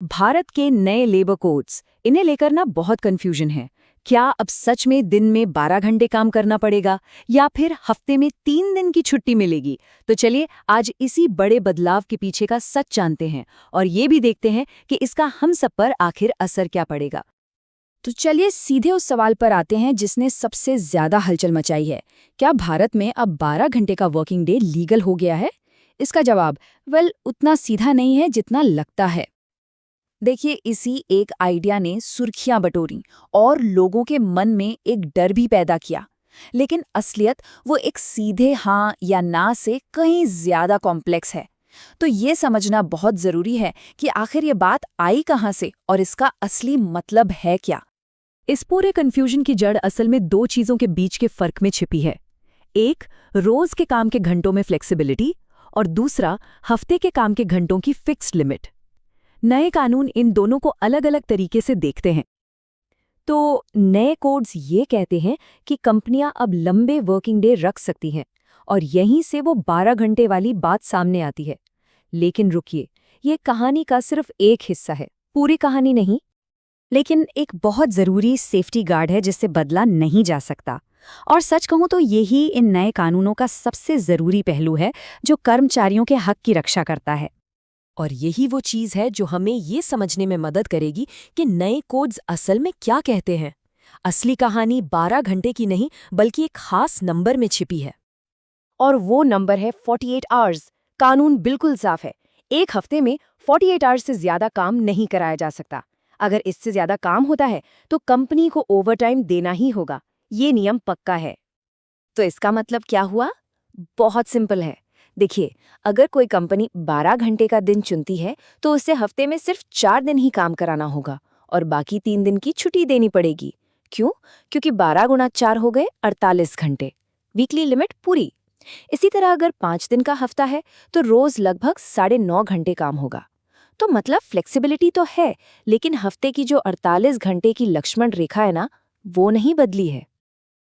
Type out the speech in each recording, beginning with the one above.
भारत के नए labour codes, इन्हें लेकर ना बहुत कंफ्यूजन है। क्या अब सच में दिन में 12 घंटे काम करना पड़ेगा या फिर हफ्ते में 3 दिन की छुट्टी मिलेगी? तो चलिए आज इसी बड़े बदलाव के पीछे का सच जानते हैं और ये भी देखते हैं कि इसका हम सब पर आखिर असर क्या पड़ेगा। तो चलिए सीधे उस सवाल पर आते हैं जिसने सबसे ज्यादा हलचल मचाई है। क्या भारत में अब 12 घंटे का वर्किंग डे लीगल हो गया है? इसका जवाब उतना सीधा नहीं है जितना लगता है। देखिए, इसी एक आइडिया ने सुर्खियां बटोरी और लोगों के मन में एक डर भी पैदा किया। लेकिन असलियत वो एक सीधे हाँ या ना से कहीं ज्यादा कॉम्प्लेक्स है। तो ये समझना बहुत जरूरी है कि आखिर ये बात आई कहाँ से और इसका असली मतलब है क्या। इस पूरे कन्फ्यूजन की जड़ असल में दो चीजों के बीच के फर्क में छिपी है। एक, रोज के काम के घंटों में फ्लेक्सिबिलिटी और दूसरा, हफ्ते के काम के घंटों की फिक्स्ड लिमिट। नए कानून इन दोनों को अलग अलग तरीके से देखते हैं। तो नए कोड्स ये कहते हैं कि कंपनियां अब लंबे वर्किंग डे रख सकती हैं और यहीं से वो 12 घंटे वाली बात सामने आती है। लेकिन रुकिए, ये कहानी का सिर्फ एक हिस्सा है, पूरी कहानी नहीं। लेकिन एक बहुत जरूरी सेफ्टी गार्ड है जिससे बदला नहीं जा सकता। और सच कहूं तो यही इन नए कानूनों का सबसे जरूरी पहलू है जो कर्मचारियों के हक की रक्षा करता है। और यही वो चीज़ है जो हमें ये समझने में मदद करेगी कि नए कोड्स असल में क्या कहते हैं। असली कहानी 12 घंटे की नहीं बल्कि एक खास नंबर में छिपी है। और वो नंबर है 48 आवर्स। कानून बिल्कुल साफ है, एक हफ्ते में 48 आवर्स से ज्यादा काम नहीं कराया जा सकता। अगर इससे ज्यादा काम होता है तो कंपनी को ओवरटाइम देना ही होगा। ये नियम पक्का है। तो इसका मतलब क्या हुआ? बहुत सिंपल है। देखिए, अगर कोई कंपनी 12 घंटे का दिन चुनती है तो उसे हफ्ते में सिर्फ 4 दिन ही काम कराना होगा और बाकी 3 दिन की छुट्टी देनी पड़ेगी। क्यों? क्योंकि 12 गुणा 4 हो गए 48 घंटे। वीकली लिमिट पूरी। इसी तरह अगर 5 दिन का हफ्ता है तो रोज लगभग 9.5 घंटे काम होगा। तो मतलब फ्लेक्सिबिलिटी तो है, लेकिन हफ्ते की जो 48 घंटे की लक्ष्मण रेखा है ना, वो नहीं बदली है।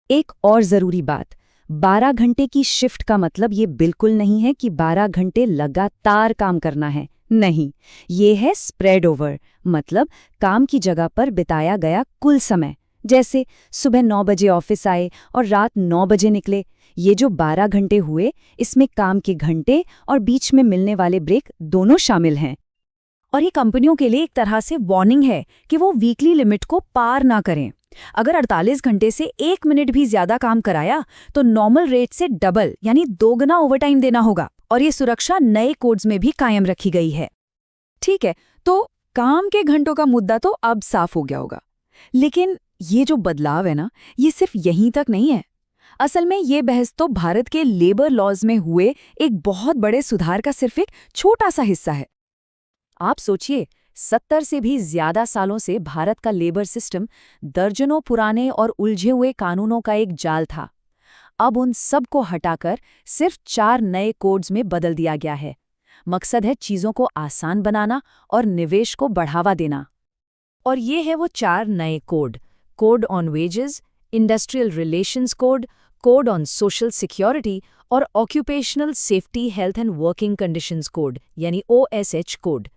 एक और जरूरी बात, 12 घंटे की शिफ्ट का मतलब ये बिल्कुल नहीं है कि 12 घंटे लगातार काम करना है। नहीं, ये है स्प्रेड ओवर, मतलब काम की जगह पर बिताया गया कुल समय। जैसे सुबह 9 बजे ऑफिस आए और रात 9 बजे निकले। ये जो 12 घंटे हुए, इसमें काम के घंटे और बीच में मिलने वाले ब्रेक दोनों शामिल हैं। और ये कंपनियों के लिए एक तरह से वार्निंग है कि वो वीकली लिमिट को पार ना करें। अगर 48 घंटे से 1 मिनट भी ज्यादा काम कराया तो नॉर्मल रेट से डबल यानी 2 गुना ओवरटाइम देना होगा। और ये सुरक्षा नए कोड्स में भी कायम रखी गई है। ठीक है, तो काम के घंटों का मुद्दा तो अब साफ हो गया होगा। लेकिन ये जो बदलाव है ना, ये सिर्फ यहीं तक नहीं है। असल में ये बहस तो भारत के लेबर लॉज में हुए एक बहुत बड़े सुधार का सिर्फ एक छोटा सा हिस्सा है। आप सोचिए, 70 से भी ज्यादा सालों से भारत का लेबर सिस्टम दर्जनों पुराने और उलझे हुए कानूनों का एक जाल था। अब उन सब को हटाकर सिर्फ 4 नए कोड्स में बदल दिया गया है। मकसद है चीजों को आसान बनाना और निवेश को बढ़ावा देना। और ये है वो 4 नए कोड: code on wages, industrial relations code, code on social security और occupational safety health and working conditions code यानी OSH कोड।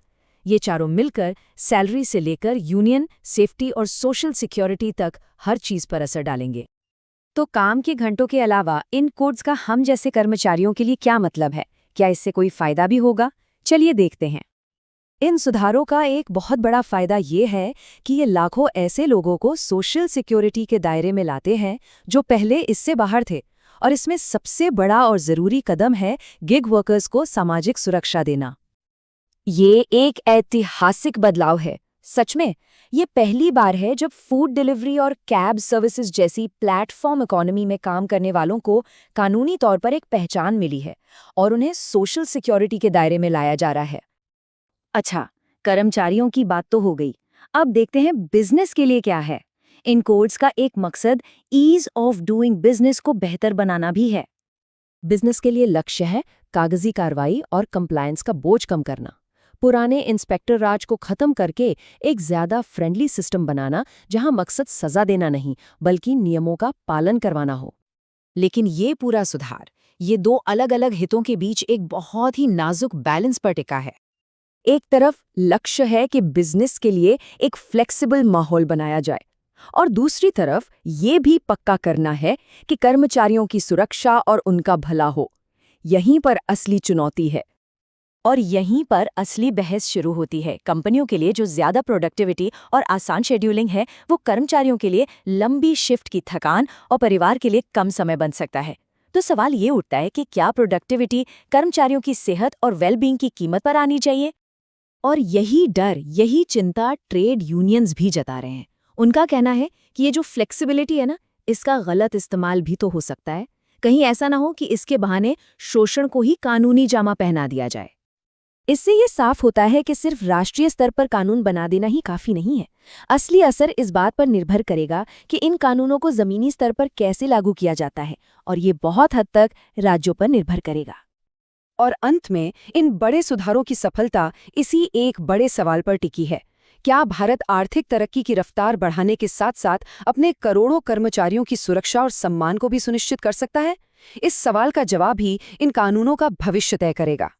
ये चारों मिलकर सैलरी से लेकर यूनियन, सेफ्टी और सोशल सिक्योरिटी तक हर चीज पर असर डालेंगे। तो काम के घंटों के अलावा इन कोड्स का हम जैसे कर्मचारियों के लिए क्या मतलब है? क्या इससे कोई फायदा भी होगा? चलिए देखते हैं। इन सुधारों का एक बहुत बड़ा फायदा ये है कि ये लाखों ऐसे लोगों को सोशल सिक्योरिटी के दायरे में लाते हैं जो पहले इससे बाहर थे। और इसमें सबसे बड़ा और जरूरी कदम है गिग वर्कर्स को सामाजिक सुरक्षा देना। ये एक ऐतिहासिक बदलाव है। सच में, ये पहली बार है जब फूड डिलीवरी और कैब सर्विसेज जैसी प्लेटफॉर्म इकोनॉमी में काम करने वालों को कानूनी तौर पर एक पहचान मिली है और उन्हें सोशल सिक्योरिटी के दायरे में लाया जा रहा है। अच्छा, कर्मचारियों की बात तो हो गई। अब देखते हैं बिजनेस के लिए क्या है। इन कोड्स का एक मकसद ईज ऑफ डूइंग बिजनेस को बेहतर बनाना भी है। बिजनेस के लिए लक्ष्य है कागजी कार्रवाई और कंप्लायंस का बोझ कम करना। पुराने इंस्पेक्टर राज को खत्म करके एक ज्यादा फ्रेंडली सिस्टम बनाना जहां मकसद सजा देना नहीं बल्कि नियमों का पालन करवाना हो। लेकिन ये पूरा सुधार ये दो अलग अलग हितों के बीच एक बहुत ही नाजुक बैलेंस पर टिका है। एक तरफ लक्ष्य है कि बिजनेस के लिए एक फ्लेक्सिबल माहौल बनाया जाए और दूसरी तरफ ये भी पक्का करना है कि कर्मचारियों की सुरक्षा और उनका भला हो। यहीं पर असली चुनौती है। और यहीं पर असली बहस शुरू होती है। कंपनियों के लिए जो ज्यादा प्रोडक्टिविटी और आसान शेड्यूलिंग है, वो कर्मचारियों के लिए लंबी शिफ्ट की थकान और परिवार के लिए कम समय बन सकता है। तो सवाल ये उठता है कि क्या प्रोडक्टिविटी कर्मचारियों की सेहत और वेलबींग की कीमत पर आनी चाहिए? और यही डर, यही चिंता ट्रेड यूनियंस भी जता रहे हैं। उनका कहना है कि ये जो फ्लेक्सिबिलिटी है ना, इसका गलत इस्तेमाल भी तो हो सकता है। कहीं ऐसा ना हो कि इसके बहाने शोषण को ही कानूनी जामा पहना दिया जाए। इससे ये साफ होता है कि सिर्फ राष्ट्रीय स्तर पर कानून बना देना ही काफी नहीं है। असली असर इस बात पर निर्भर करेगा कि इन कानूनों को जमीनी स्तर पर कैसे लागू किया जाता है, और ये बहुत हद तक राज्यों पर निर्भर करेगा। और अंत में इन बड़े सुधारों की सफलता इसी एक बड़े सवाल पर टिकी है। क्या भारत आर्थिक तरक्की की रफ्तार बढ़ाने के साथ साथ अपने करोड़ों कर्मचारियों की सुरक्षा और सम्मान को भी सुनिश्चित कर सकता है? इस सवाल का जवाब ही इन कानूनों का भविष्य तय करेगा।